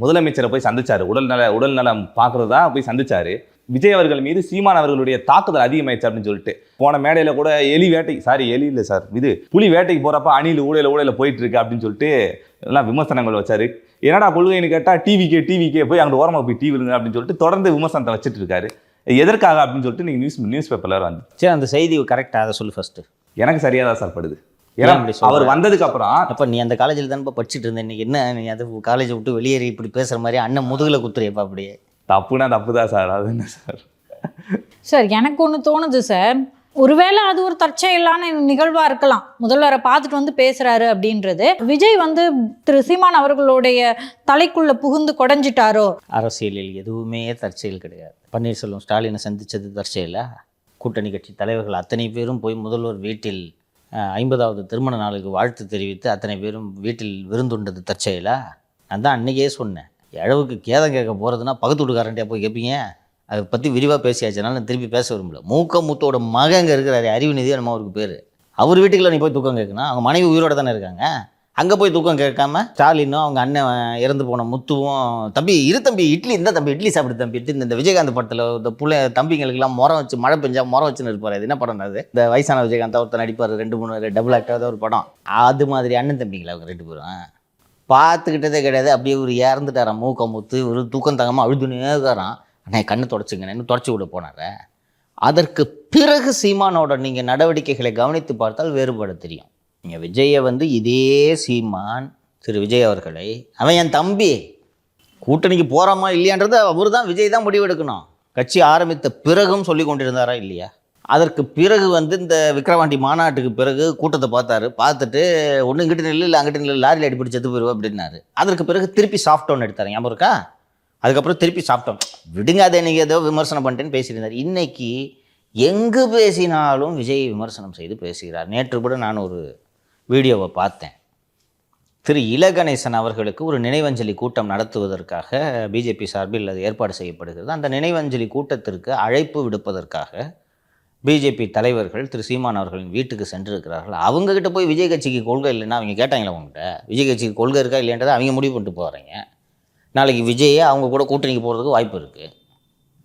முதலமைச்சரை போய் சந்திச்சாரு, உடல்நலம் பார்க்கறதா போய் சந்திச்சாரு. விஜய் அவர்கள் மீது சீமான் அவர்களுடைய தாக்குதல் அதிகமாயிடுச்சு அப்படின்னு சொல்லிட்டு போன மேடையில கூட எலி இல்லை சார், இது புலி வேட்டைக்கு போறப்ப அணில் ஊடையில போயிட்டு இருக்கு அப்படின்னு சொல்லிட்டு எல்லாம் விமர்சனங்கள் வச்சாரு. என்னடா கொள்கைன்னு கேட்டா டிவிக்கே போய் அங்கே ஓரமாக போய் டிவிங்க அப்படின்னு சொல்லிட்டு தொடர்ந்து விமர்சனத்தை வச்சுட்டு இருக்காரு. எதற்காக அப்படின்னு சொல்லிட்டு நீங்க நியூஸ் பேப்பர்ல வந்து சரி, அந்த செய்தி கரெக்டா அதை சொல்லு ஃபர்ஸ்ட். எனக்கு சரியா தான் சார் படுது. ஏன்னா அவர் வந்ததுக்கு அப்புறம் அப்ப நீ அந்த காலேஜில் தான் படிச்சுட்டு இருந்த, இன்னைக்கு என்ன நீ அது காலேஜை விட்டு வெளியேறி இப்படி பேசுற மாதிரி அண்ணன் முதுகுல குத்துறியப்பா? அப்படியே தப்புனா தப்பு தான் சார். அது என்ன சார்? சார் எனக்கு ஒன்று தோணுது சார், ஒருவேளை அது ஒரு தற்செயலான நிகழ்வாக இருக்கலாம். முதல்வரை பார்த்துட்டு வந்து பேசுகிறாரு அப்படின்றது. விஜய் வந்து திரு சீமான் அவர்களுடைய தலைக்குள்ளே புகுந்து குடைஞ்சிட்டாரோ? அரசியலில் எதுவுமே தற்செயல் கிடையாது. பன்னீர்செல்வம் ஸ்டாலினை சந்தித்தது தற்செயலா? கூட்டணி கட்சி தலைவர்கள் அத்தனை பேரும் போய் முதல்வர் வீட்டில் 50வது திருமண நாளுக்கு வாழ்த்து தெரிவித்து அத்தனை பேரும் வீட்டில் விருந்துண்டது தற்செயலா? நான் தான் அன்றைக்கே சொன்னேன், அளவுக்கு கேதம் கேட்க போகிறதுனா பக்கத்து வீட்டுக்காரன்ட்டே போய் கேட்பீங்க. அதை பற்றி விரிவாக பேசியாச்சுனால நான் திருப்பி பேச விரும்பல. முத்தோட மகன் அங்கே இருக்கிறாரு, அறிவுநிதி நம்ம அவருக்கு பேர். அவர் வீட்டுக்குள்ள நீ போய் தூக்கம் கேட்கணும். அவங்க மனைவி உயிரோடு தானே இருக்காங்க. அங்கே போய் தூக்கம் கேட்காம ஸ்டாலினும் அவங்க அண்ணன் இறந்து போன முத்துவும், தம்பி இட்லி இந்த தம்பி இட்லி சாப்பிடு தம்பி, இந்த விஜயகாந்த் படத்தில் இந்த தம்பிங்களுக்கெல்லாம் முறம் வச்சு மழை பெஞ்சா முறம் வச்சுன்னு இருப்பார். அது என்ன படம்? அது இந்த வயசான விஜயகாந்த் ஒருத்தர் நடிப்பார், 2-3 டபுள் ஆக்டாக ஒரு படம். அது மாதிரி அண்ணன் தம்பிங்களா அவங்க 2 பேரும் பார்த்துக்கிட்டதே கிடையாது. அப்படியே ஒரு இறந்துட்டாரான் முத்து, ஒரு தூக்கம் தங்காமல் அழுதுனே இருக்காரான். அண்ணே கண்ணு தொடச்சிங்கன்னு தொடச்சி விட போனார. அதற்கு பிறகு சீமானோட நீங்கள் நடவடிக்கைகளை கவனித்து பார்த்தால் வேறுபாடு தெரியும். நீங்கள் விஜயை இதே சீமான் திரு விஜய் அவர்களை, அவன் என் தம்பி, கூட்டணிக்கு போகிறாமா இல்லையான்றது அவர் தான் விஜய் தான் முடிவெடுக்கணும். கட்சி ஆரம்பித்த பிறகும் சொல்லி கொண்டிருந்தாரா இல்லையா? அதற்கு பிறகு இந்த விக்கிரவாண்டி மாநாட்டுக்கு பிறகு கூட்டத்தை பார்த்துட்டு ஒன்று இங்கிட்ட நில்லு இல்லை அங்கிட்ட நில்லு, லாரியில் அடிப்பிடி செத்து போயிடுவோம் அப்படின்னாரு. அதற்கு பிறகு திருப்பி சாஃப்ட் டவுன் எடுத்தார், ஞாபகம் இருக்கா? அதுக்கப்புறம் திருப்பி சாஃப்ட் டவுன் விடுங்க, அதை நீங்கள் ஏதோ விமர்சனம் பண்ணிட்டேன்னு பேசியிருந்தார். இன்னைக்கு எங்கு பேசினாலும் விஜய் விமர்சனம் செய்து பேசுகிறார். நேற்று கூட நான் ஒரு வீடியோவை பார்த்தேன். திரு இலகணேசன் அவர்களுக்கு ஒரு நினைவஞ்சலி கூட்டம் நடத்துவதற்காக பிஜேபி சார்பில் அது ஏற்பாடு செய்யப்படுகிறது. அந்த நினைவஞ்சலி கூட்டத்திற்கு அழைப்பு விடுப்பதற்காக பிஜேபி தலைவர்கள் திரு சீமான் அவர்களின் வீட்டுக்கு சென்றிருக்கிறார்கள். அவங்கக்கிட்ட போய் விஜய் கட்சிக்கு கொள்கை இல்லைன்னா அவங்க கேட்டாங்களா? அவங்ககிட்ட விஜய் கட்சிக்கு கொள்கை இருக்கா இல்லைன்றதை அவங்க முடிவு பண்ணிட்டு போகிறீங்க. நாளைக்கு விஜயை அவங்க கூட கூட்டணிக்கு போகிறதுக்கு வாய்ப்பு இருக்குது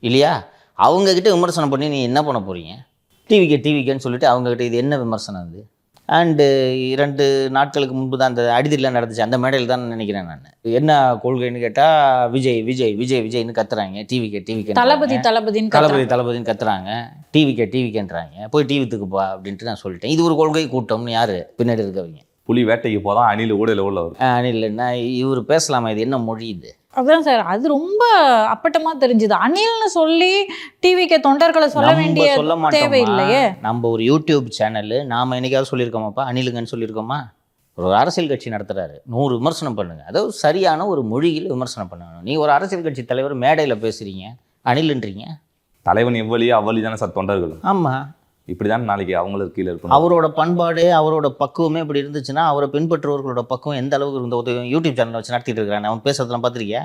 இல்லையா? அவங்கக்கிட்ட விமர்சனம் பண்ணி நீ என்ன பண்ண போகிறீங்க? டிவிக்கேன்னு சொல்லிட்டு அவங்கக்கிட்ட இது என்ன விமர்சனம் அது? அண்டு 2 நாட்களுக்கு முன்பு தான் அந்த அடிதிலாம் நடந்துச்சு, அந்த மேடையில் தான் நினைக்கிறேன் நான். என்ன கொள்கைன்னு கேட்டால் விஜய்னு கத்துறாங்க. டிவிக்கே தளபதின்னு கத்துறாங்க. டிவிக்கேன்றாங்க. போய் டிவித்துக்கு போ அப்படின்ட்டு நான் சொல்லிட்டேன். இது ஒரு கொள்கை கூட்டம்னு யார் பின்னாடி இருக்கவங்க? புலி வேட்டைக்கு போதான் அணில் ஊடையில் உள்ளவர். அணில்னா இவர் பேசலாமா? இது என்ன மொழி இது? அதுதான் சார், அது ரொம்ப அப்பட்டமா தெரிஞ்சுது. அணில்னு சொல்லி டிவிக்கு தொண்டர்களை சொல்ல வேண்டிய தேவையில்லையே. நம்ம ஒரு யூடியூப் சேனல், நாம என்னைக்காவது சொல்லியிருக்கோமாப்பா அணிலுங்கன்னு சொல்லியிருக்கோமா? ஒரு அரசியல் கட்சி நடத்துறாரு, 100 விமர்சனம் பண்ணுங்க. அதாவது சரியான ஒரு மொழியில் விமர்சனம் பண்ணணும். நீ ஒரு அரசியல் கட்சி தலைவர் மேடையில் பேசுறீங்க, அணில்ன்றீங்க. தலைவன் எவ்வளியோ அவ்வளி தானே சார் தொண்டர்கள். ஆமாம், இப்படிதான் நாளைக்கு அவங்களுக்கு கீழே இருக்கும். அவரோட பண்பாடு அவரோட பக்குவமே இப்படி இருந்துச்சுன்னா அவரை பின்பற்றுவர்களோட பக்குவம் எந்த அளவுக்கு இருந்த யூடியூப் சேனல் வச்சு நடத்திட்டு இருக்கிறான். அவன் பேசுறதுலாம் பார்த்துருக்கியா?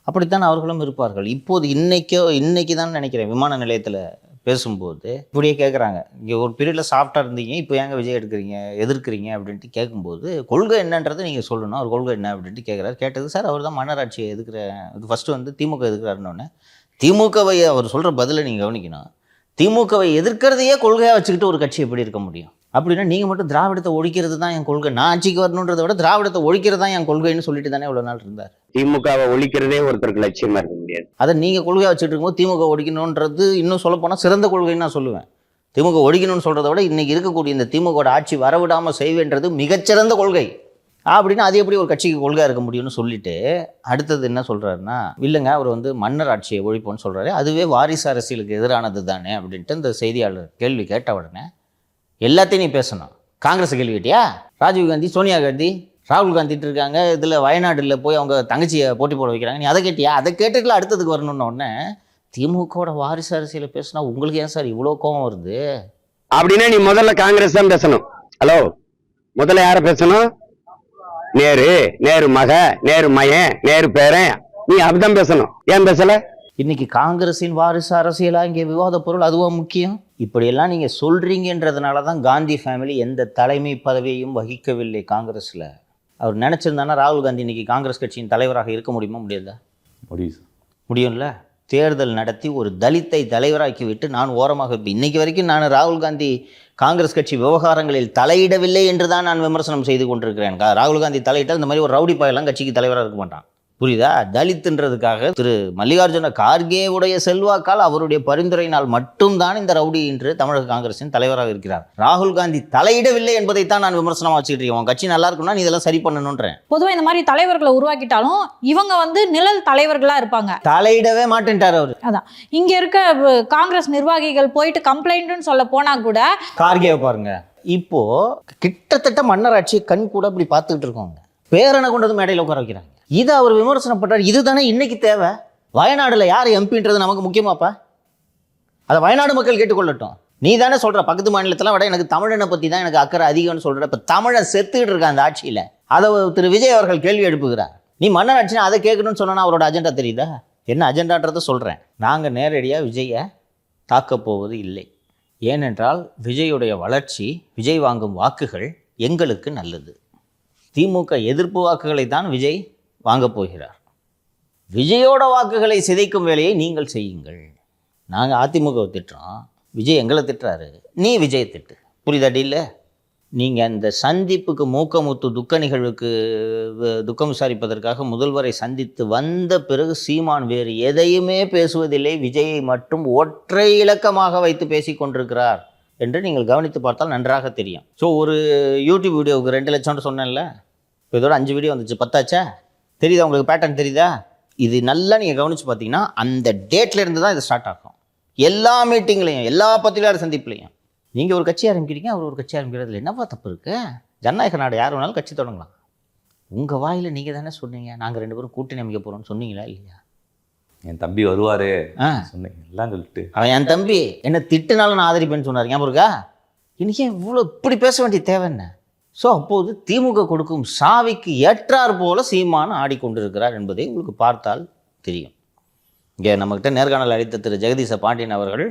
அப்படித்தான் அவர்களும் இருப்பார்கள். இப்போது இன்னைக்கு தான் நினைக்கிறேன், விமான நிலையத்தில் பேசும்போது இப்படியே கேட்குறாங்க, இங்கே ஒரு பீரியடில் சாஃப்டாக இருந்தீங்க, இப்போ ஏங்க விஜய் எதிர்க்கிறீங்க அப்படின்ட்டு கேட்கும்போது கொள்கை என்னன்றதை நீங்கள் சொல்லணும். அவர் கொள்கை என்ன அப்படின்ட்டு கேட்குறாரு. கேட்டது சார் அவர் தான் மன்னராட்சியை இது ஃபஸ்ட்டு திமுக எதிர்க்கிறாருன்னொன்னே, திமுகவை அவர் சொல்கிற பதிலை நீங்கள் கவனிக்கணும். திமுகவை எதிர்க்கிறதையே கொள்கையாக வச்சுக்கிட்டு ஒரு கட்சி எப்படி இருக்க முடியும்? அப்படின்னா நீங்கள் மட்டும் திராவிடத்தை ஒழிக்கிறது தான் என் கொள்கை, நான் ஆட்சிக்கு வரணுன்றதை விட திராவிடத்தை ஒழிக்கிறது தான் என் கொள்கைன்னு சொல்லிட்டு தானே இவ்வளோ நாள் இருந்தார். திமுகவை ஒழிக்கிறதே ஒருத்தருக்கு லட்சியமா இருக்க முடியாது. அதை நீங்கள் கொள்கையாக வச்சுட்டு இருக்கும்போது திமுக ஒழிக்கணுன்றது இன்னும் சொல்ல போனால் சிறந்த கொள்கைன்னு நான் சொல்லுவேன். திமுக ஒழிக்கணும்னு சொல்கிறத விட இன்றைக்கி இருக்கக்கூடிய இந்த திமுக ஆட்சி வரவிடாமல் செய்வேன்றது மிகச்சிறந்த கொள்கை அப்படின்னா அது எப்படி ஒரு கட்சிக்கு கொள்கையாக இருக்க முடியும்னு சொல்லிட்டு அடுத்தது என்ன சொல்கிறாருன்னா, இல்லைங்க அவர் மன்னர் ஆட்சியை ஒழிப்போன்னு சொல்கிறாரு, அதுவே வாரிசு அரசியலுக்கு எதிரானது தானே அப்படின்ட்டு இந்த செய்தியாளர் கேள்வி கேட்ட உடனே எல்லாத்தையும் நீ பேசணும். காங்கிரஸ் கேள்வி கேட்டியா? ராஜீவ்காந்தி, சோனியா காந்தி, ராகுல் காந்திட்டு இருக்காங்க, இதில் வயநாட்டில் போய் அவங்க தங்கச்சியை போட்டி போட வைக்கிறாங்க, நீ அதை கேட்டியா? அதை கேட்டுட்டுல அடுத்ததுக்கு வரணும்னு உடனே திமுகவோட வாரிசு அரசியலை பேசினா உங்களுக்கு ஏன் சார் இவ்வளோ கோபம் வருது? அப்படின்னா நீ முதல்ல காங்கிரஸ் தான் பேசணும். ஹலோ, முதல்ல யாரை பேசணும்? நேரு மக, நேரு மயன், நேரு பேரன், நீ அப்படிதான் பேசணும். ஏன் பேசல? இன்னைக்கு காங்கிரஸின் வாரிசு அரசியலா இங்கே விவாத பொருள் அதுவா முக்கியம்? இப்படியெல்லாம் நீங்க சொல்றீங்கன்றதுனால தான் காந்தி ஃபேமிலி எந்த தலைமை பதவியையும் வகிக்கவில்லை காங்கிரஸ்ல. அவர் நினச்சிருந்தானா ராகுல் காந்தி இன்னைக்கு காங்கிரஸ் கட்சியின் தலைவராக இருக்க முடியுமா, முடியாதா? முடியும் சார். முடியும்ல. தேர்தல் நடத்தி ஒரு தலித்தை தலைவராக்கி விட்டு நான் ஓரமாக இருப்பேன். இன்றைக்கி வரைக்கும் நான் ராகுல் காந்தி காங்கிரஸ் கட்சி விவகாரங்களில் தலையிடவில்லை என்று தான் நான் விமர்சனம் செய்து கொண்டிருக்கிறேன். ராகுல் காந்தி தலையிட்டால் இந்த மாதிரி ஒரு ரவுடி பாயெல்லாம் கட்சிக்கு தலைவராக இருக்க மாட்டான். புரியுதா? தலித்துன்றதுக்காக திரு மல்லிகார்ஜுன கார்கேவுடைய செல்வாக்கால் அவருடைய பரிந்துரையினால் மட்டும்தான் இந்த ரவுடி என்று தமிழக காங்கிரசின் தலைவராக இருக்கிறார். ராகுல் காந்தி தலையிடவில்லை என்பதைத்தான் நான் விமர்சனமாக வச்சுக்கிட்டு இருக்கேன். உன் கட்சி நல்லா இருக்கும்னா நீ இதெல்லாம் சரி பண்ணணுன்றேன். பொதுவாக இந்த மாதிரி தலைவர்களை உருவாக்கிட்டாலும் இவங்க வந்து நிழல் தலைவர்களா இருப்பாங்க. தலையிடவே மாட்டேன்ட்டார் அவர். அதான் இங்க இருக்க காங்கிரஸ் நிர்வாகிகள் போயிட்டு கம்ப்ளைண்ட்னு சொல்ல போனா கூட கார்கேவை பாருங்க, இப்போ கிட்டத்தட்ட மன்னராட்சியை கண் கூட அப்படி பார்த்துக்கிட்டு இருக்கோங்க. பேரனை கொண்டு வந்து மேடையில் உட்கார வைக்கிறாங்க. இதை அவர் விமர்சனம் பண்றாரு. இதுதானே இன்னைக்கு தேவை. வயநாடுல யார் எம்பின்றது நமக்கு முக்கியமாப்பா. அதை வயநாடு மக்கள் கேட்டுக்கொள்ளட்டும். நீ தானே சொல்ற பக்கத்து மாநிலத்தில் விட எனக்கு தமிழனை பற்றி தான் எனக்கு அக்கறை அதிகம்னு சொல்ற. இப்போ தமிழன் செத்துக்கிட்டு இருக்கான் அந்த ஆட்சியில். அதை திரு விஜய் அவர்கள் கேள்வி எழுப்புகிறார். நீ மன்னராட்சினா அதை கேட்கணும்னு சொன்னா அவரோட அஜெண்டா தெரியுதா? என்ன அஜெண்டான்றதை சொல்கிறேன். நாங்கள் நேரடியாக விஜயை தாக்கப் போவது இல்லை. ஏனென்றால் விஜயுடைய வளர்ச்சி, விஜய் வாங்கும் வாக்குகள் எங்களுக்கு நல்லது. திமுக எதிர்ப்பு வாக்குகளை தான் விஜய் வாங்கப் போகிறார். விஜயோட வாக்குகளை சிதைக்கும் வேலையை நீங்கள் செய்யுங்கள். நாங்கள் அதிமுகவை திட்டுறோம், விஜய் எங்களை திட்டுறாரு, நீ விஜய் திட்டு. புரியுதா டீல்ல? நீங்கள் அந்த சந்திப்புக்கு மூக்கமுத்து துக்க நிகழ்வுக்கு துக்கம் விசாரிப்பதற்காக முதல்வரை சந்தித்து வந்த பிறகு சீமான் வேறு எதையுமே பேசுவதில்லை, விஜயை மட்டும் ஒற்றை இலக்கமாக வைத்து பேசி கொண்டிருக்கிறார் என்று நீங்கள் கவனித்து பார்த்தால் நன்றாக தெரியும். ஸோ ஒரு யூடியூப் வீடியோவுக்கு 2 லட்சம்னு சொன்னேன்ல, இப்போ இதோட 5 வீடியோ வந்துச்சு, 10ஆச்சா? தெரியுதா உங்களுக்கு? பேட்டர்ன் தெரியுதா? இது நல்லா நீங்கள் கவனித்து பார்த்தீங்கன்னா அந்த டேட்ல இருந்து தான் இது ஸ்டார்ட் ஆகும். எல்லா மீட்டிங்லையும், எல்லா பத்திரிகையாளர் சந்திப்புலையும் நீங்கள் ஒரு கட்சி ஆரம்பிக்கிறீங்க, அவர் ஒரு கட்சி ஆரம்பிக்கிறதுல என்னவா தப்பு இருக்குது? ஜனநாயக நாடு, யார் வேணாலும் கட்சி தொடங்கலாம். உங்கள் வாயில் நீங்கள் தானே சொன்னீங்க நாங்கள் 2 பேரும் கூட்டணி அமைக்க போகிறோம்னு, சொன்னீங்களா இல்லையா? என் தம்பி வருவாரு சொன்னீங்க எல்லாம் சொல்லிட்டு. அவன் என் தம்பி என்ன திட்டுனாலும் நான் ஆதரிப்பேன்னு சொன்னார். ஞாபகம் இருக்கா? இன்னைக்கு இவ்வளோ இப்படி பேச வேண்டிய தேவை என்ன? ஸோ அப்போது திமுக கொடுக்கும் சாவிக்கு ஏற்றார் போல சீமான் ஆடிக்கொண்டிருக்கிறார் என்பதை உங்களுக்கு பார்த்தால் தெரியும். இங்கே நம்மக்கிட்ட நேர்காணல் அளித்த திரு ஜெகதீச பாண்டியன் அவர்கள்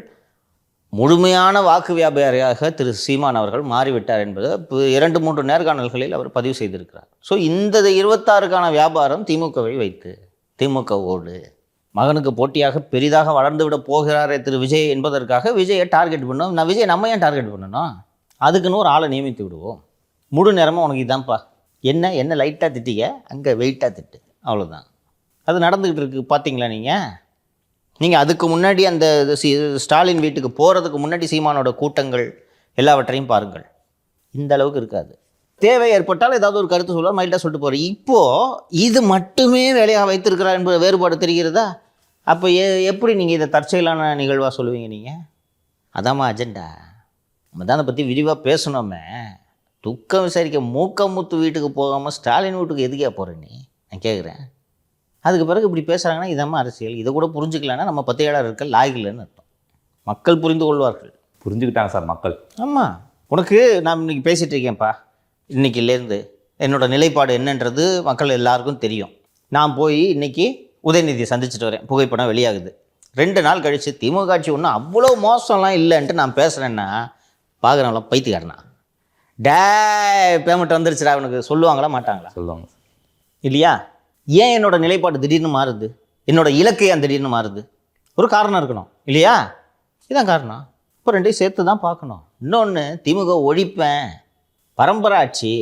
முழுமையான வாக்கு வியாபாரியாக திரு சீமான் அவர்கள் மாறிவிட்டார் என்பதை 2-3 நேர்காணல்களில் அவர் பதிவு செய்திருக்கிறார். ஸோ இந்த 26க்கான வியாபாரம் திமுகவை வைத்து, திமுகவோடு மகனுக்கு போட்டியாக பெரிதாக வளர்ந்து விட போகிறாரே திரு விஜய் என்பதற்காக விஜயை டார்கெட் பண்ணோம். நான் விஜய் நம்ம ஏன் டார்கெட் பண்ணணும்? அதுக்குன்னு ஒரு ஆளை நியமித்து விடுவோம். முழு நேரமாக உனக்கு இதான்ப்பா, என்ன லைட்டாக திட்டிக்க, அங்கே வெயிட்டாக திட்டு, அவ்வளோதான். அது நடந்துக்கிட்டு இருக்குது. பார்த்தீங்களா நீங்கள் அதுக்கு முன்னாடி அந்த ஸ்டாலின் வீட்டுக்கு போகிறதுக்கு முன்னாடி சீமானோட கூட்டங்கள் எல்லாவற்றையும் பாருங்கள். இந்த அளவுக்கு இருக்காது. தேவை ஏற்பட்டால் ஏதாவது ஒரு கருத்து சொல்ல மைல்டாக சொல்லிட்டு போகிறேன். இப்போது இது மட்டுமே வேலையாக வைத்திருக்கிறார் என்பது வேறுபாடு தெரிகிறதா? அப்போ எப்படி நீங்கள் இதை தற்செயலான நிகழ்வாக சொல்லுவீங்க? நீங்கள் அதாம்மா அஜெண்டா. நம்ம தான் அதை பற்றி விரிவாக பேசணுமே. துக்கம் விசாரிக்க மூக்கமுத்து வீட்டுக்கு போகாமல் ஸ்டாலின் வீட்டுக்கு எதுக்கே போகிற நீ? நான் கேட்குறேன். அதுக்கு பிறகு இப்படி பேசுகிறாங்கன்னா இதாம்மா அரசியல். இதை கூட புரிஞ்சுக்கலன்னா நம்ம பத்திரிகையாளர்கள் லாய்கலன்னு அர்த்தம். மக்கள் புரிந்து கொள்வார்கள். புரிஞ்சுக்கிட்டாங்க சார் மக்கள். ஆமாம், உனக்கு நான் இன்றைக்கி பேசிகிட்டு இருக்கேன்ப்பா, இன்றைக்கிலேருந்து என்னோடய நிலைப்பாடு என்னன்றது மக்கள் எல்லாருக்கும் தெரியும். நான் போய் இன்றைக்கி உதயநிதியை சந்திச்சுட்டு வரேன், புகைப்படம் வெளியாகுது. 2 நாள் கழித்து திமுக ஆட்சி ஒன்றும் அவ்வளோ மோசம்லாம் இல்லைன்ட்டு நான் பேசுகிறேன்னா பார்க்குறவங்களாம் பைத்தியக்காரனா? பேமெண்ட் வந்துருச்சுடா அவனுக்கு சொல்லுவாங்களா மாட்டாங்களா? சொல்லுவாங்க இல்லையா? ஏன் என்னோட நிலைப்பாடு திடீர்னு மாறுது? என்னோட இலக்கு ஏன் திடீர்னு மாறுது? ஒரு காரணம் இருக்கணும் இல்லையா? இதுதான் காரணம். இப்போ 2ஐயும் சேர்த்து தான் பார்க்கணும். இன்னொன்று, திமுக ஒழிப்பேன், பரம்பரை ஆட்சி,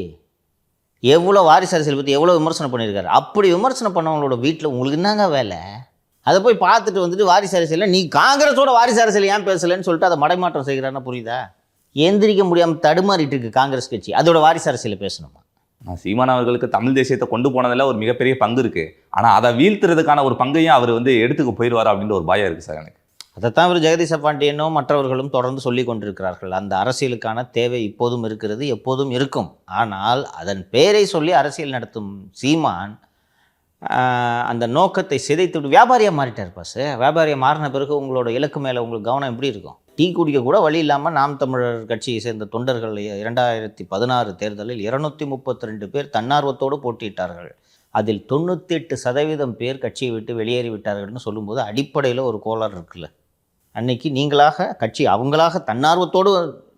எவ்வளோ வாரிசு அரசியல் பற்றி எவ்வளோ விமர்சனம் பண்ணியிருக்காரு. அப்படி விமர்சனம் பண்ணவங்களோட வீட்டில் உங்களுக்கு என்னங்க வேலை? அதை போய் பார்த்துட்டு வந்துட்டு வாரிசு அரசியலில் நீ காங்கிரஸோட வாரிசு அரசியல் ஏன் பேசலைன்னு சொல்லிட்டு அதை மடைமாற்றம் செய்கிறான்னு புரியுதா? எந்திரிக்க முடியாமல் தடுமாறிட்டு இருக்கு காங்கிரஸ் கட்சி. அதோட வாரிசு அரசியல் பேசணுமா? சீமான் அவர்களுக்கு தமிழ் தேசியத்தை கொண்டு போனதில் ஒரு மிகப்பெரிய பங்கு இருக்கு. ஆனால் அதை வீழ்த்துறதுக்கான ஒரு பங்கையும் அவர் எடுத்துக்க போயிடுவார் அப்படின்ற ஒரு பயம் இருக்கு சார் எனக்கு. அதைத்தான் இவர் ஜெகதீச பாண்டியனும் மற்றவர்களும் தொடர்ந்து சொல்லி கொண்டிருக்கிறார்கள். அந்த அரசியலுக்கான தேவை இப்போதும் இருக்கிறது, எப்போதும் இருக்கும். ஆனால் அதன் பெயரை சொல்லி அரசியல் நடத்தும் சீமான் அந்த நோக்கத்தை சிதைத்து வியாபாரியாக மாறிட்டார். பாஸ் வியாபாரியாக மாறின பிறகு உங்களோட இலக்கு மேலே உங்களுக்கு கவனம் எப்படி இருக்கும்? டீ குடிக்க கூட வழி இல்லாமல் நாம் தமிழர் கட்சியை சேர்ந்த தொண்டர்கள் 2016 தேர்தலில் 232 பேர் தன்னார்வத்தோடு போட்டியிட்டார்கள். அதில் 98% பேர் கட்சியை விட்டு வெளியேறி விட்டார்கள்னு சொல்லும்போது அடிப்படையில் ஒரு கோளாறு இருக்குல்ல. அன்னைக்கு நீங்களாக கட்சி அவங்களாக தன்னார்வத்தோடு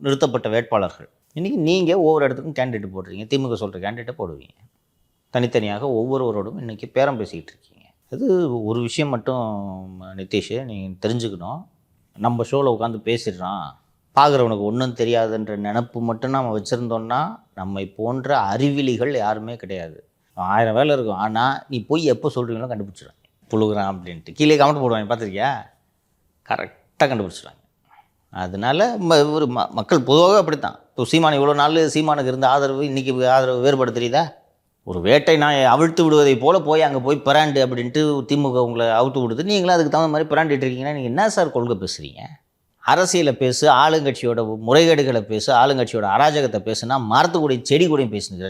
நிறுத்தப்பட்ட வேட்பாளர்கள். இன்றைக்கி நீங்கள் ஒவ்வொரு இடத்துக்கும் கேண்டிடேட் போடுறீங்க. திமுக சொல்கிற கேண்டிடேட்டை போடுவீங்க. தனித்தனியாக ஒவ்வொருவரோடும் இன்றைக்கி பேரம் பேசிக்கிட்டு இருக்கீங்க. அது ஒரு விஷயம் மட்டும் நிதிஷ் நீங்கள் தெரிஞ்சுக்கணும். நம்ம ஷோவில் உட்காந்து பேசிடுறான், பார்க்குறவனுக்கு ஒன்றும் தெரியாதுன்ற நினப்பு மட்டும் நம்ம வச்சுருந்தோன்னா நம்மை போன்ற அறிவிலிகள் யாருமே கிடையாது. 1000 வேலை இருக்கும், ஆனால் நீ போய் எப்போ சொல்கிறீங்களோ கண்டுபிடிச்சிடுவாங்க. புழுகுறான் அப்படின்ட்டு கீழே கமெண்ட் போடுவாங்க, பார்த்துருக்கியா? கரெக்டாக கண்டுபிடிச்சிடுவாங்க. அதனால் ஒரு மக்கள் பொதுவாக அப்படித்தான். இப்போ சீமான் இவ்வளோ நாள் சீமானுக்கு இருந்த ஆதரவு இன்றைக்கி ஆதரவு வேறுபாடு தெரியுதா? ஒரு வேட்டை நாயை அவிழ்த்து விடுவதை போல் போய் அங்கே போய் பிராண்டு அப்படின்ட்டு திமுக உங்களை அவுத்து விடுது. நீங்களும் அதுக்கு தகுந்த மாதிரி பிராண்டிட்டு இருக்கீங்கன்னா நீங்கள் என்ன சார் கொள்கை பேசுகிறீங்க? அரசியலை பேசு, ஆளுங்கட்சியோட முறைகேடுகளை பேசு, ஆளுங்கட்சியோட அராஜகத்தை பேசுனா மரத்து கூடயும் செடி கூடயும் பேசுகிறேன்.